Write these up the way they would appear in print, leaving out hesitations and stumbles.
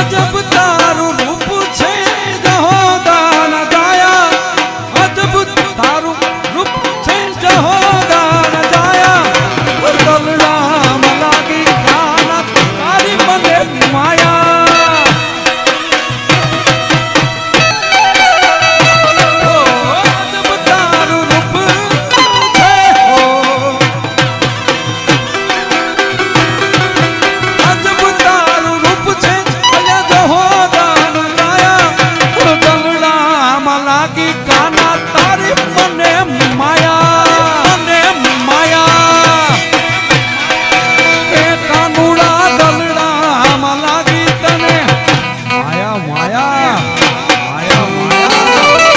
અજબ તારું રૂપ છે જહોદાન જાયા અજબ તારું રૂપ છે જહોદાન જાયા દલડામ લાગી કાના તારી મને માયા અજબ તારું રૂપ છે અજબ તારું રૂપ છે જહોદાન જાયા દલડામ લાગી કાના તારી મને માયા મને માયા એ કાનુડા દલડામ લાગી તને માયા માયા માયા માયા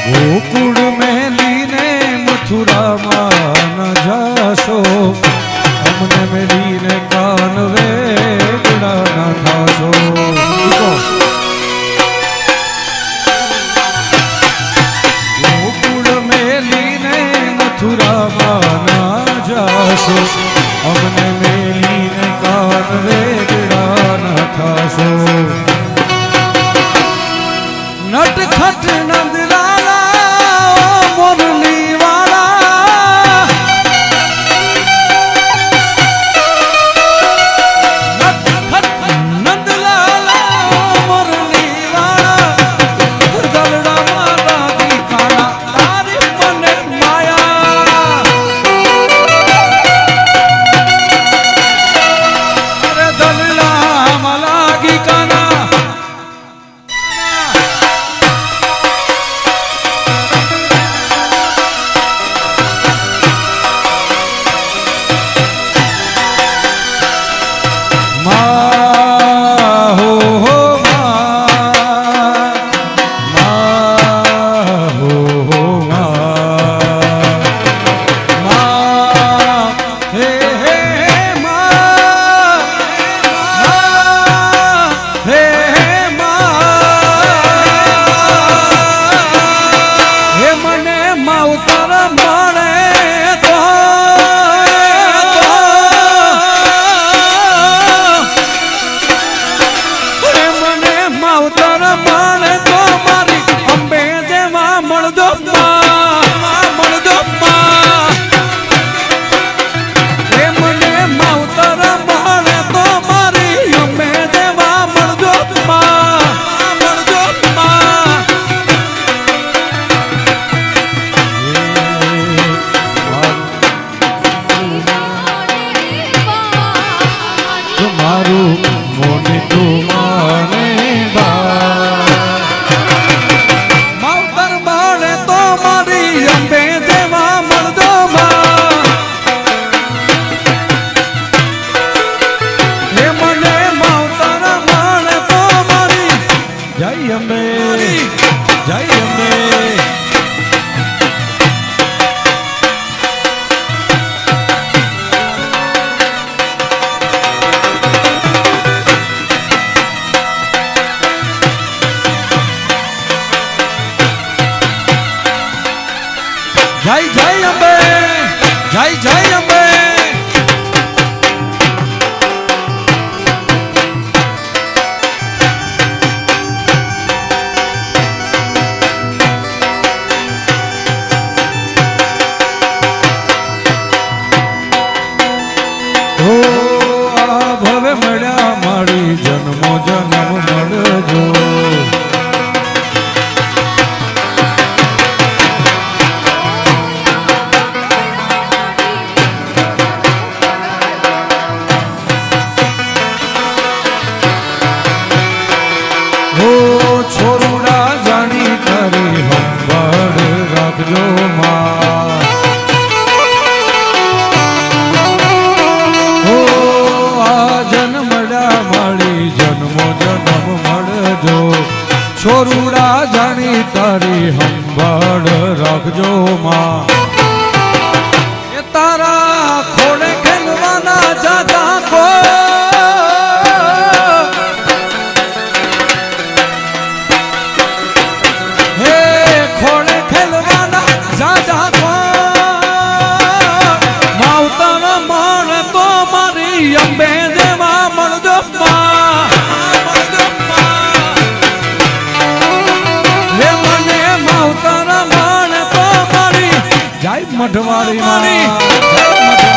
ગોકુળ મેલીને મથુરામાં ન જાશો અમને મેલીને કાનવે ગુડા ના થાશો ગોકુળ મેલીને મથુરામાં ન જાશો અમને મેલીને કાનવે ગુડા ના થાશો નટખટ નંદલાલા મુરલી વાળા નટખટ નંદલાલા મુરલી વાળા દલડામાં લાગી કાના તારી મને માયા અરે દલડામાં લાગી કાના જય જય અંબે, જય જય અંબે. ભવે મળ્યા મારી જન્મો જન્મ મળજો. છોરુડા જાણી તારી સંભાળ રાખજો માં. છોરુડા જાણી તારી સંભાળ રાખજો માં. એ તારા ખોડે ખેલવાના જાતા કો હે ખોડે ખેલવાના જાતા કો માવતાના માણ તો મારી અંબે દેવા મળજો માં. મઢવાડી મારી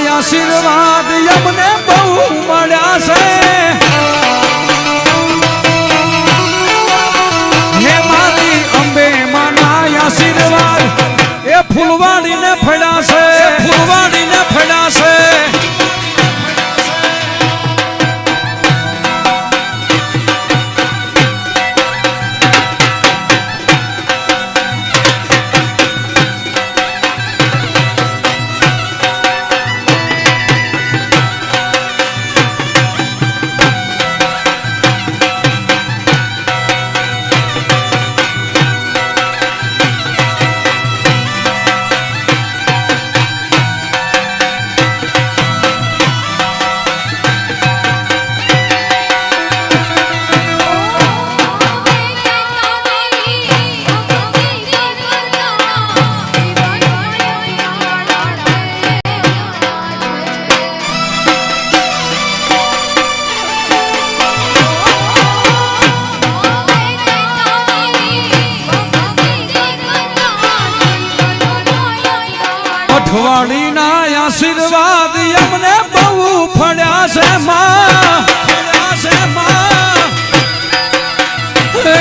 આશીર્વાદ અમને બહુ મળ્યા છે. હે મારી અંબે માના આશીર્વાદ એ ફૂલવાડીને ફળ્યા છે, ફૂલવાડીને ફળ્યા છે. અઠવાડીના આશીર્વાદ અમને બહુ ફળ્યા છે માં, ફળ્યા છે માં. હે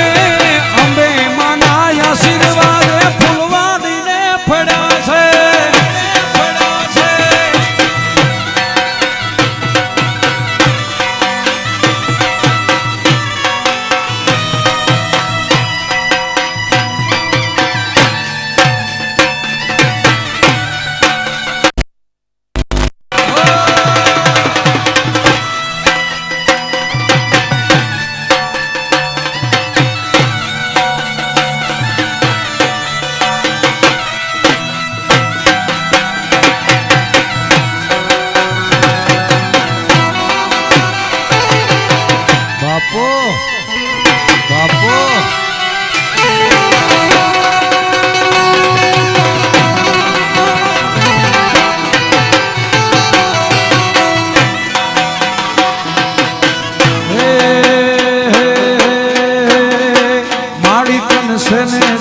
અંબે માના આશીર્વાદ ફૂલવાડીને ફળ્યા છે, ફળ્યા છે.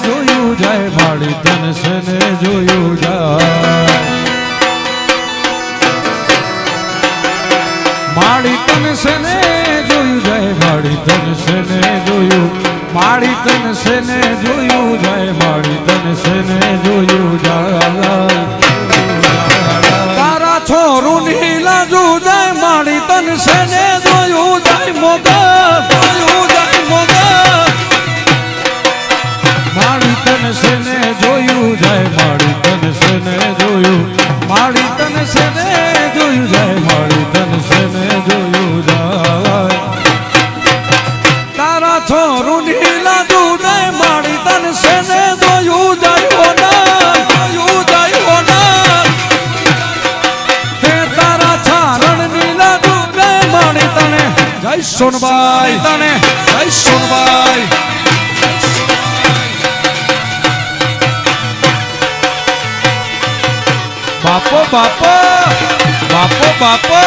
જોયું જાય મારી તન છે ને જોયું જાય મારી તન છે ને જોયું જાય મારી તન છે ને જોયું મારી તન છે ને જોયું જાય મારી તન છે ને જોયું જાય તારા છોરું ની લાજુ જાય મારી તન છે ને જોયું જાય મોગલ જોયું જાય મોગલ મારી તન છે ને જોયું જાય મારી તન છે ને જોયું મારી તન છે ને જોયું જાય મારી તન છે ને જોયું જાય તારા છોરું ની લાજુ જાય મારી તન છે ને જોયું જાય હોના જોયું જાય હોના હે તારા છારણ ની લાજુ જાય મારી તને જય સોનબાઈ તને જય સોનબાઈ બાપો બાપો બાપો બાપો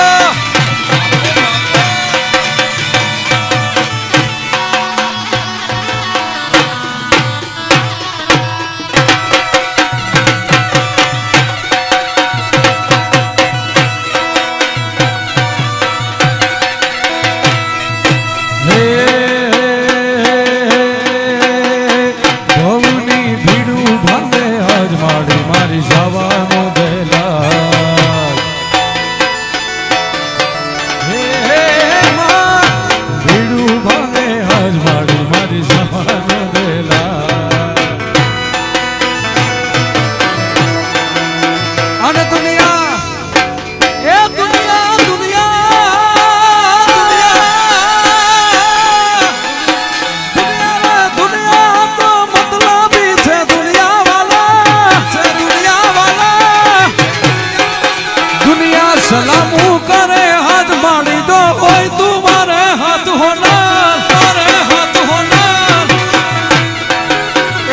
સલામું કરે હાથ માડી દો હોય તું મારે હાથ હોનાર મારે હાથ હોનાર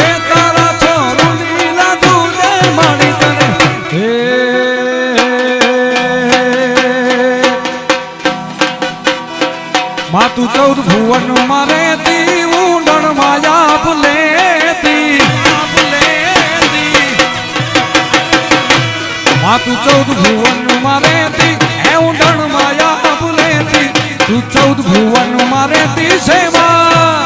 એ તારા છોરું લીલા દૂધે માડી તને હે માતું 14 ભુવન મારે તી ઊંડણ માયા ભૂલેતી માતું 14 ભુવન મારે તી એ ઊંડણ માયા ભૂલેતી તું 14 ભુવન મારે તી સેવા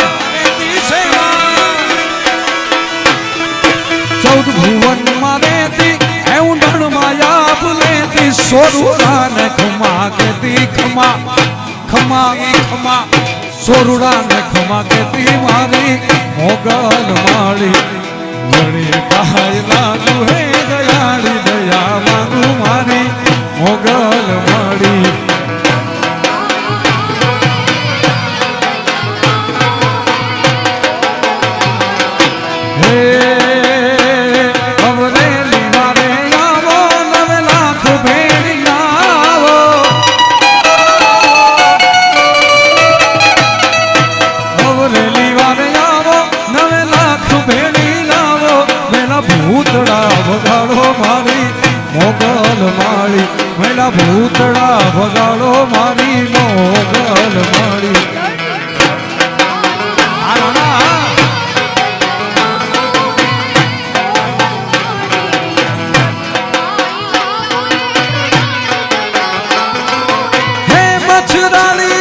14 ભુવન મારે તી એ ઊંડણ માયા ભૂલેતી સોરુડા ને ખમા કેતી ખમા ખમા ખમા સોરુડા ને ખમા કેતી મારી મોગલ માળી વળી કાય લાગુ હે દયાળી દયા માંગુ મારી મોગલ માળી હે અવરેલી વારે આવો 9 લાખ ભેળી આવો અવરેલી વારે આવો 9 લાખ ભેળી લાવો મેલા ભૂતડા વગાડો મારી મોગલ માળી મેલા ભૂતડા વગાડો મારી મોગલ માળી હે મચ્છરાની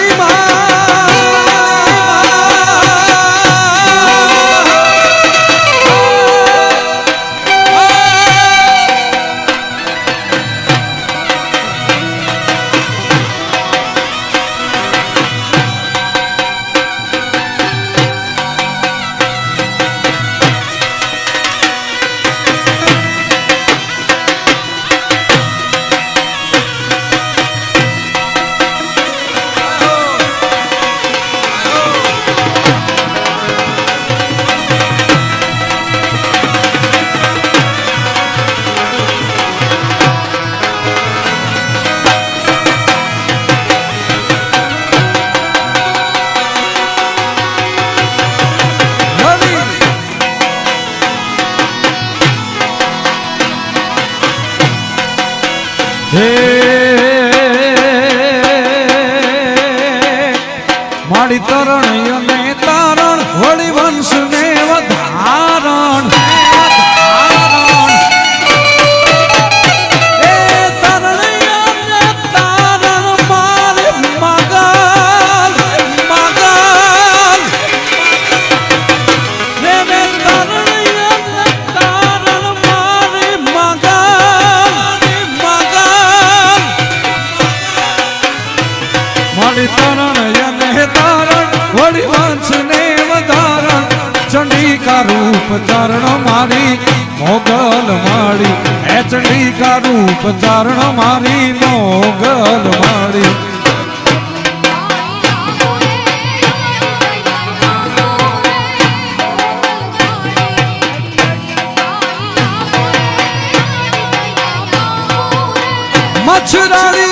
મારી તરણિયો ને તારણ વળી વંશ ને વધારણ મારી મોગલ માળી હે ચંડિકા રૂપ ચારણ મારી મોગલ માળી મચ્છરાણી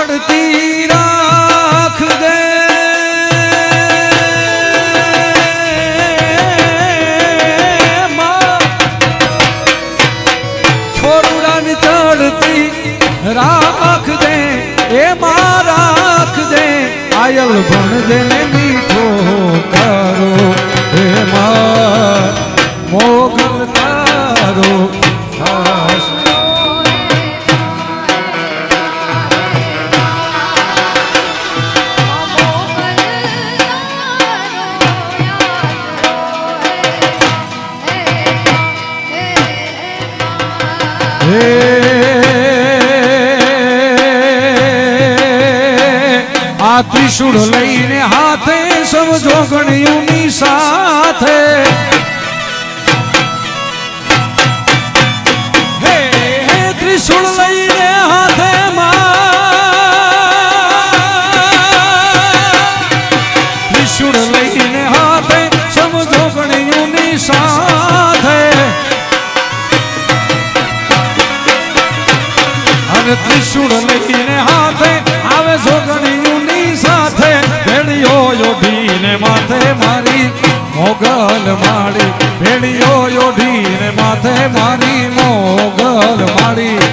ચડતી રાખ દે છોરુડાની ચડતી રાખ દે એમાં રાખ દે આયલ ભણજે ને મીઠો કરો એમાં મોગલ તારો ખાસ આ ત્રિશુળ લઈને હાથે સમજો ગણ્યુની સાથે હે ત્રિશુળ લઈને હાથે ત્રિશુળ લઈને હાથે સમજો ગણ્યુની સાથે ત્રિશુળ લઈને હાથે આવે જોગણીઓની સાથે ભેળીઓ યોઢીને માથે મારી મોગલ માળી ભેળીઓ યોઢીને માથે મારી મોગલ માળી